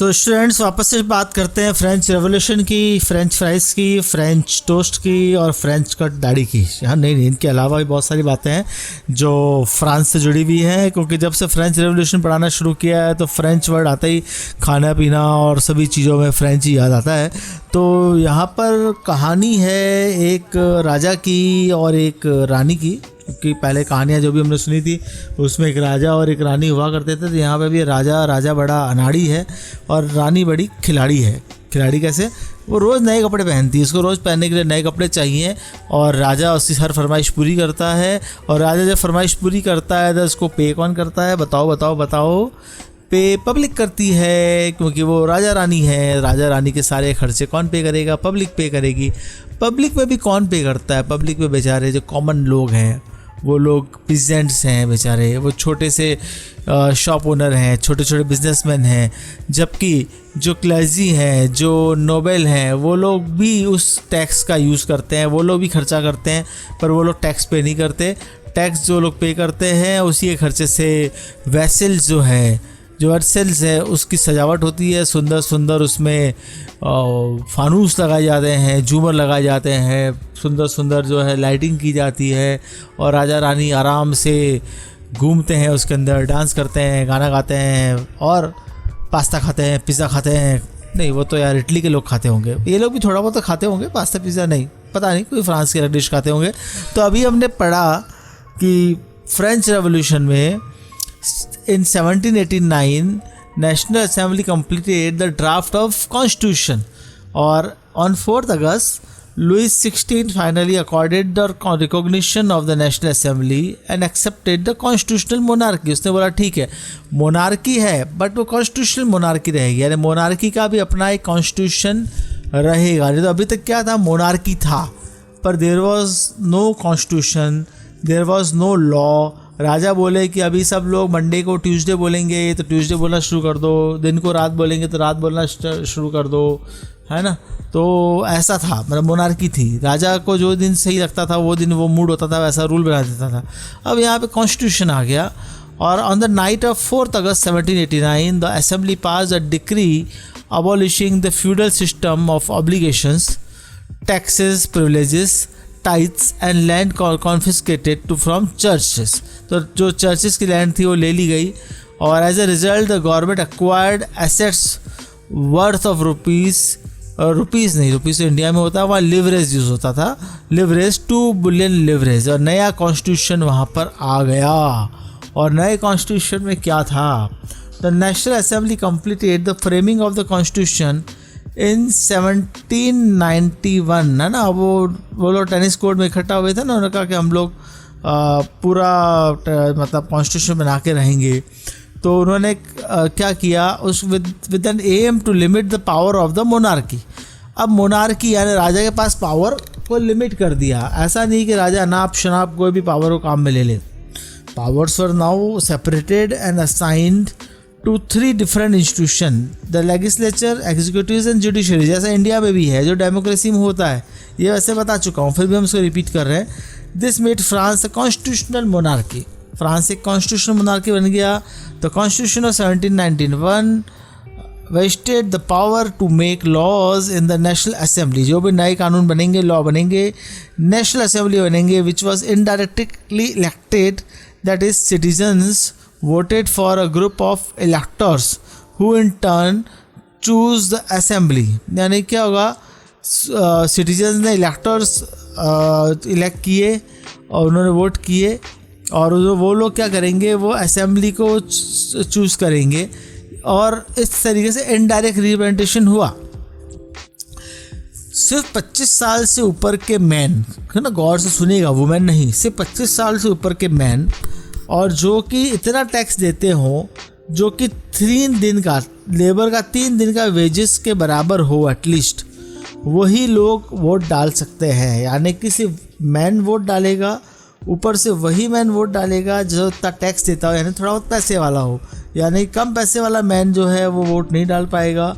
So students, वापस से बात करते हैं फ्रेंच रेवोल्यूशन की, फ्रेंच फ्राइज़ की, फ्रेंच टोस्ट की और फ्रेंच कट दाढ़ी की। हाँ, नहीं, इनके अलावा भी बहुत सारी बातें हैं जो फ्रांस से जुड़ी हुई हैं, क्योंकि जब से फ्रेंच रेवोल्यूशन पढ़ाना शुरू किया है तो फ्रेंच वर्ड आता ही खाना पीना और सभी चीज़ों में फ्रेंच ही याद आता है। तो यहाँ पर कहानी है एक राजा की और एक रानी की, क्योंकि पहले कहानियाँ जो भी हमने सुनी थी उसमें एक राजा और एक रानी हुआ करते थे। तो यहाँ पे भी राजा बड़ा अनाड़ी है और रानी बड़ी खिलाड़ी है। खिलाड़ी कैसे? वो रोज़ नए कपड़े पहनती है, उसको रोज़ पहनने के लिए नए कपड़े चाहिए और राजा उसकी हर फरमाइश पूरी करता है। और राजा जब फरमाइश पूरी करता है तो उसको पे कौन करता है? बताओ। पे पब्लिक करती है, क्योंकि वो राजा रानी है। राजा रानी के सारे खर्चे कौन पे करेगा? पब्लिक पे करेगी। पब्लिक में भी कौन पे करता है? पब्लिक में बेचारे जो कॉमन लोग हैं, वो लोग पीजेंट्स हैं बेचारे, वो छोटे से शॉप ओनर हैं, छोटे छोटे बिजनेसमैन हैं। जबकि जो क्लर्जी हैं, जो नोबेल हैं, वो लोग भी उस टैक्स का यूज़ करते हैं, वो लोग भी खर्चा करते हैं, पर वो लोग टैक्स पे नहीं करते। टैक्स जो लोग पे करते हैं उसी के खर्चे से वेसल्स जो वर्सेल्स है उसकी सजावट होती है, सुंदर सुंदर उसमें फानूस लगाए जाते हैं, झूमर लगाए जाते हैं, सुंदर सुंदर जो है लाइटिंग की जाती है और राजा रानी आराम से घूमते हैं उसके अंदर, डांस करते हैं, गाना गाते हैं और पास्ता खाते हैं, पिज़्ज़ा खाते हैं। नहीं, वो तो यार इटली के लोग खाते होंगे, ये लोग भी थोड़ा बहुत तो खाते होंगे पास्ता पिज़्ज़ा, नहीं पता नहीं, कोई फ्रांस की डिश खाते होंगे। तो अभी हमने पढ़ा कि फ्रेंच रेवोल्यूशन में in 1789 National Assembly completed the draft of Constitution और on 4th August Louis XVI finally accorded the recognition of the National Assembly and accepted the constitutional monarchy। उसने बोला ठीक है मोनार्की है बट वो कॉन्स्टिट्यूशनल मोनार्की रहेगी, यानी मोनार्की का भी अपना एक कॉन्स्टिट्यूशन रहेगा। नहीं तो अभी तक क्या था? मोनार्की था पर there was no constitution, there was no law. राजा बोले कि अभी सब लोग मंडे को ट्यूसडे बोलेंगे तो ट्यूसडे बोलना शुरू कर दो, दिन को रात बोलेंगे तो रात बोलना शुरू कर दो, है ना। तो ऐसा था, मतलब मोनार्की थी। राजा को जो दिन सही लगता था वो दिन वो मूड होता था, वैसा रूल बना देता था। अब यहाँ पे कॉन्स्टिट्यूशन आ गया और on the night of 4th August 1789 the assembly pass a decree abolishing the feudal system of obligations, taxes, privileges, tithes and land confiscated to from churches. तो जो चर्चेस की लैंड थी वो ले ली गई और as a result the government acquired assets worth of rupees नहीं, रुपीज़ तो इंडिया में होता है, वहाँ लिवरेज यूज़ होता था, लिवरेज 2 बिलियन लिवरेज। और नया कॉन्स्टिट्यूशन वहाँ पर आ गया। और नए कॉन्स्टिट्यूशन में क्या था? The national assembly completed the framing of the constitution in 1791, है ना। वो लोग टेनिस कोर्ट में इकट्ठा हुए थे ना, उन्होंने कहा कि हम लोग पूरा मतलब कॉन्स्टिट्यूशन बना के रहेंगे। तो उन्होंने क्या किया, उस with an aim to limit the power of the monarchy. अब मोनार्की यानी राजा के पास पावर को लिमिट कर दिया। ऐसा नहीं कि राजा नाप शनाप कोई भी पावर को काम में ले ले। Powers were now separated and assigned to 3 different institution, the legislature, executive and judiciary, जैसा इंडिया में भी है जो डेमोक्रेसी में होता है। ये वैसे बता चुका हूँ, फिर भी हम इसको रिपीट कर रहे हैं। This made France a constitutional monarchy. France एक कॉन्स्टिट्यूशनल मोनार्की बन गया। The constitution of 1791 vested the power to make laws in the national assembly. जो भी नए कानून बनेंगे, लॉ बनेंगे, नेशनल असेंबली बनेंगे, which was indirectly elected, that is citizens voted for a group of electors who in turn choose the assembly। यानी क्या होगा, सिटीजन्स ने इलेक्टर्स इलेक्ट किए और उन्होंने वोट किए और वो लोग क्या करेंगे, वो असेंबली को चूज़ करेंगे और इस तरीके से इनडायरेक्ट रिप्रेजेंटेशन हुआ। सिर्फ 25 साल से ऊपर के मैन, है ना, गौर से सुनिएगा, वुमेन नहीं, सिर्फ 25 साल से ऊपर के मैन और जो कि इतना टैक्स देते हों जो कि 3 दिन का लेबर का 3 दिन का वेजेस के बराबर हो एटलीस्ट, वही लोग वोट डाल सकते हैं। यानी कि सिर्फ मैन वोट डालेगा, ऊपर से वही मैन वोट डालेगा जो इतना टैक्स देता हो, यानी थोड़ा बहुत पैसे वाला हो। यानी कम पैसे वाला मैन जो है वो वोट नहीं डाल पाएगा,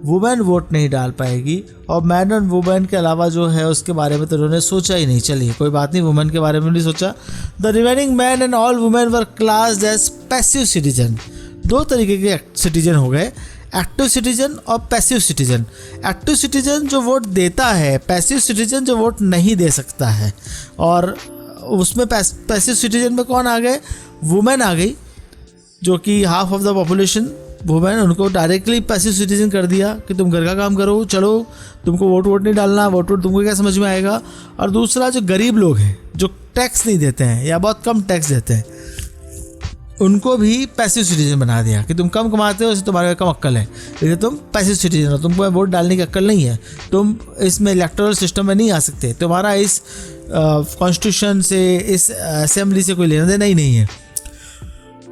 वुमेन वोट नहीं डाल पाएगी। और मैन और वुमेन के अलावा जो है उसके बारे में तो उन्होंने सोचा ही नहीं। चलिए कोई बात नहीं, वुमेन के बारे में नहीं सोचा। The remaining man and all women were classed as passive citizen. 2 तरीके के सिटीजन हो गए, एक्टिव सिटीजन और पैसिव सिटीजन। एक्टिव सिटीजन जो वोट देता है, पैसिव सिटीजन जो वोट नहीं दे सकता है। और उसमें पैसिव सिटीजन में कौन आ गए? वुमेन आ गई, जो कि half of the population women, उनको डायरेक्टली पैसिव सिटीजन कर दिया कि तुम घर का काम करो, चलो, तुमको वोट नहीं डालना, वोट तुमको क्या समझ में आएगा। और दूसरा जो गरीब लोग हैं, जो टैक्स नहीं देते हैं या बहुत कम टैक्स देते हैं, उनको भी पैसिव सिटीजन बना दिया कि तुम कम कमाते हो, इससे तुम्हारे कम अक्ल है, इसलिए तुम पैसिव सिटीजन हो, तुमको वोट डालने की अक्ल नहीं है, तुम इसमें इलेक्टोरल सिस्टम में नहीं आ सकते, तुम्हारा इस कॉन्स्टिट्यूशन से, इस असेंबली से कोई लेना देना ही नहीं है।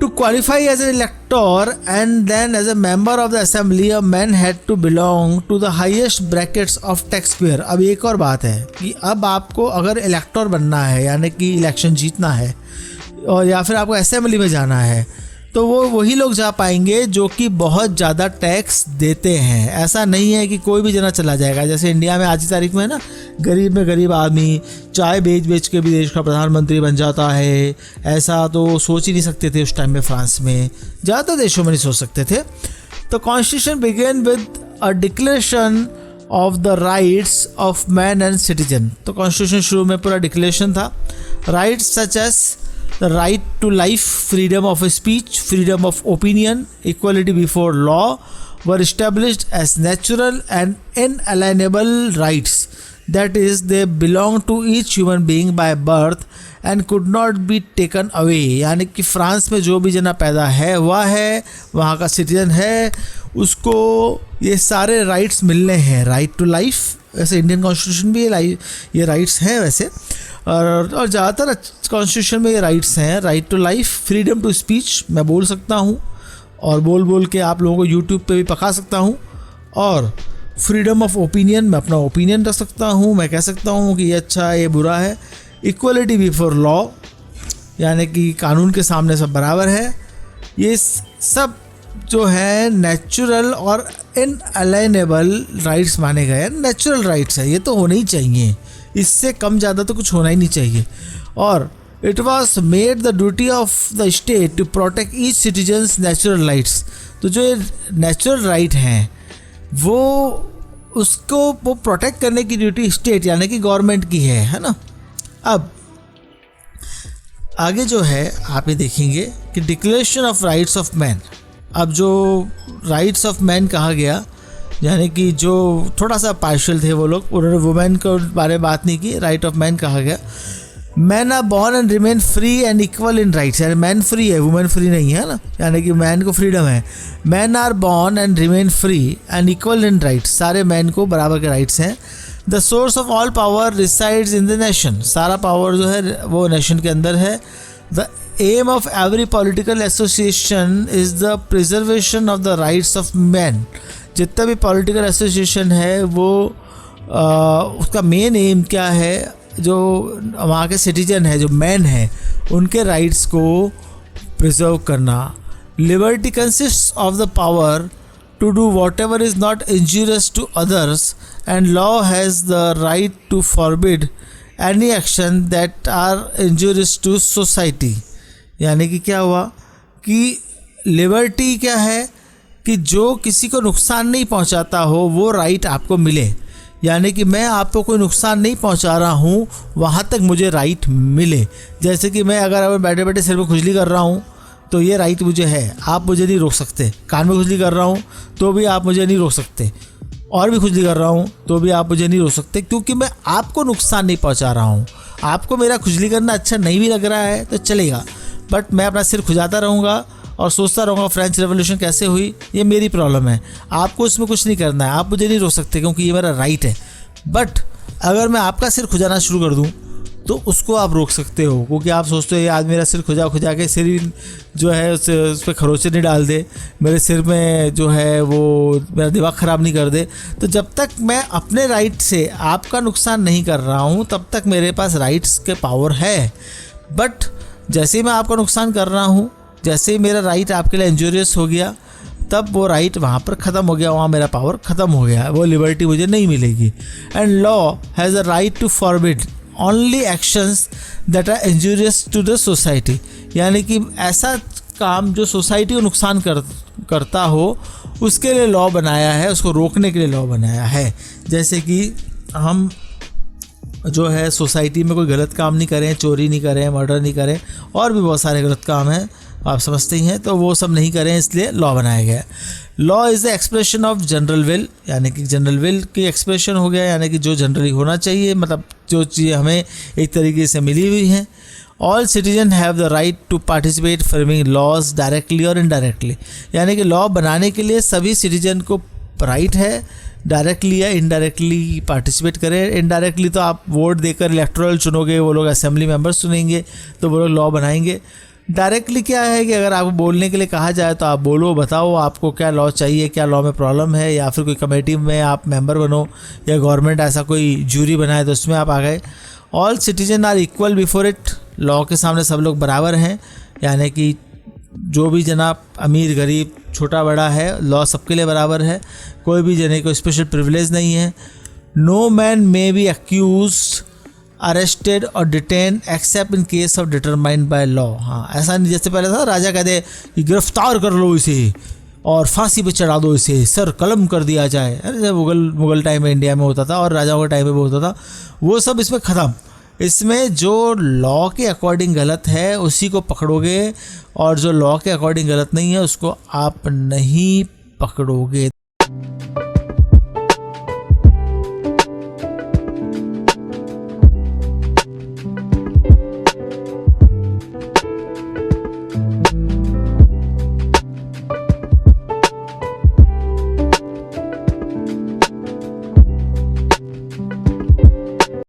To qualify as an elector and then as a member of the assembly, a man had to belong to the highest brackets of taxpayer। अब एक और बात है कि अब आपको अगर इलेक्टर बनना है, यानी कि इलेक्शन जीतना है, और या फिर आपको असेंबली में जाना है, तो वो वही लोग जा पाएंगे जो कि बहुत ज़्यादा टैक्स देते हैं। ऐसा नहीं है कि कोई भी जना चला जाएगा। जैसे इंडिया में आज की तारीख में है ना, गरीब में गरीब आदमी चाय बेच के भी देश का प्रधानमंत्री बन जाता है। ऐसा तो सोच ही नहीं सकते थे उस टाइम में। फ्रांस में, ज़्यादातर देशों में नहीं सोच सकते थे। तो constitution began with a declaration of the rights of man and citizen. तो कॉन्स्टिट्यूशन शुरू में पूरा डिक्लेरेशन था। Rights such as the right to life, freedom of speech, freedom of opinion, equality before law were established as natural and inalienable rights. That is, they belong to each human being by birth and could not be taken away। यानी कि France में जो भी जना पैदा है, हुआ है, वहाँ का सिटीजन है, उसको ये सारे राइट्स मिलने हैं। राइट टू लाइफ, वैसे इंडियन कॉन्स्टिट्यूशन भी ये राइट्स हैं वैसे, और ज़्यादातर कॉन्स्टिट्यूशन में ये राइट्स हैं। Right to life, freedom to speech, मैं बोल सकता हूँ और बोल के आप लोगों को यूट्यूब पे भी पका सकता हूँ। और फ्रीडम ऑफ ओपिनियन, मैं अपना ओपिनियन रख सकता हूँ, मैं कह सकता हूँ कि ये अच्छा है, ये बुरा है। इक्वलिटी बिफोर लॉ, यानी कि कानून के सामने सब बराबर है। ये सब जो है नेचुरल और इनअलाइनेबल राइट्स माने गए हैं। नेचुरल राइट्स है, ये तो होने ही चाहिए, इससे कम ज़्यादा तो कुछ होना ही नहीं चाहिए। और it was made the duty of the state to protect each citizens natural rights. तो जो नेचुरल राइट हैं वो प्रोटेक्ट करने की ड्यूटी स्टेट यानी कि गवर्नमेंट की है ना। अब आगे जो है आप ये देखेंगे कि declaration of rights of man. अब जो राइट्स ऑफ मैन कहा गया, यानी कि जो थोड़ा सा पार्शियल थे वो लोग, उन्होंने वुमेन के बारे में बात नहीं की। राइट ऑफ मैन कहा गया, man are born and remain free and equal in rights. यानी मैन फ्री है, वुमेन फ्री नहीं है ना, यानी कि मैन को फ्रीडम है। Man are born and remain free and equal in rights, सारे मैन को बराबर के राइट्स हैं। The source of all power resides in the nation, सारा पावर जो है वो नेशन के अंदर है। The aim of every political association is the preservation of the rights of man. जितना भी पॉलिटिकल एसोसिएशन है वो उसका मेन एम क्या है, जो वहाँ के सिटीजन है, जो मैन है, उनके राइट्स को प्रिजर्व करना। Liberty consists of the power to do whatever is not injurious to others and law has the right to forbid any action that are injurious to society. यानी कि क्या हुआ कि liberty क्या है कि जो किसी को नुकसान नहीं पहुंचाता हो वो राइट आपको मिले। यानी कि मैं आपको कोई नुकसान नहीं पहुंचा रहा हूं, वहाँ तक मुझे राइट मिले। जैसे कि मैं अगर बैठे बैठे सिर में खुजली कर रहा हूं तो ये राइट मुझे है, आप मुझे नहीं रोक सकते। कान में खुजली कर रहा हूं तो भी आप मुझे नहीं रोक सकते, और भी खुजली कर रहा हूं तो भी आप मुझे नहीं रोक सकते, क्योंकि मैं आपको नुकसान नहीं पहुँचा रहा हूँ। आपको मेरा खुजली करना अच्छा नहीं भी लग रहा है तो चलेगा, बट मैं अपना सिर खुजाता रहूँगा और सोचता रहूँगा फ्रेंच रेवोल्यूशन कैसे हुई, ये मेरी प्रॉब्लम है। आपको इसमें कुछ नहीं करना है, आप मुझे नहीं रोक सकते क्योंकि ये मेरा राइट है। बट अगर मैं आपका सिर खुजाना शुरू कर दूँ तो उसको आप रोक सकते हो, क्योंकि आप सोचते हो ये आदमी मेरा सिर खुजा के सिर जो है उस पर खरोचे नहीं डाल दे, मेरे सिर में जो है वो मेरा दिमाग ख़राब नहीं कर दे। तो जब तक मैं अपने राइट से आपका नुकसान नहीं कर रहा हूँ तब तक मेरे पास राइट्स के पावर है। बट जैसे ही मैं आपका नुकसान कर रहा हूँ, जैसे ही मेरा राइट आपके लिए इंजूरियस हो गया, तब वो राइट वहाँ पर ख़त्म हो गया, वहाँ मेरा पावर ख़त्म हो गया, वो लिबर्टी मुझे नहीं मिलेगी। And law has a right to forbid only actions that are injurious to the society. यानी कि ऐसा काम जो सोसाइटी को नुकसान करता हो उसके लिए लॉ बनाया है, उसको रोकने के लिए लॉ बनाया है। जैसे कि हम जो है सोसाइटी में कोई गलत काम नहीं करें, चोरी नहीं करें, मर्डर नहीं करें, और भी बहुत सारे गलत काम हैं आप समझते ही हैं, तो वो सब नहीं करें, इसलिए लॉ बनाया गया है। Law is the expression of general will, यानी कि जनरल विल की एक्सप्रेशन हो गया, यानी कि जो जनरली होना चाहिए, मतलब जो चीज़ें हमें एक तरीके से मिली हुई हैं। All citizen have the right to participate framing laws directly और इनडायरेक्टली, यानी कि लॉ बनाने के लिए सभी सिटीजन को राइट है डायरेक्टली या इनडायरेक्टली पार्टिसिपेट करें। इनडायरेक्टली तो आप वोट देकर इलेक्टोरल चुनोगे, वो लोग असेंबली मेंबर्स चुनेंगे, तो वो लोग लॉ बनाएंगे। डायरेक्टली क्या है कि अगर आपको बोलने के लिए कहा जाए तो आप बोलो, बताओ आपको क्या लॉ चाहिए, क्या लॉ में प्रॉब्लम है, या फिर कोई कमेटी में आप मेंबर बनो, या गवर्नमेंट ऐसा कोई जूरी बनाए तो उसमें आप आ गए। All citizen are equal before it, law के सामने सब लोग बराबर हैं, यानी कि जो भी जना अमीर गरीब छोटा बड़ा है, लॉ सबके लिए बराबर है, कोई भी जने को स्पेशल प्रिविलेज नहीं है। No man may be accused, arrested और detain except in case of determined by law. हाँ, ऐसा नहीं जैसे पहले था राजा कहते कि गिरफ्तार कर लो इसे और फांसी पे चढ़ा दो इसे, सर कलम कर दिया जाए। अरे जब मुगल टाइम में इंडिया में होता था और राजाओं के टाइम में भी होता था, वो सब इसमें ख़त्म। इसमें जो लॉ के अकॉर्डिंग गलत है उसी को पकड़ोगे, और जो लॉ के अकॉर्डिंग गलत नहीं है उसको आप नहीं पकड़ोगे।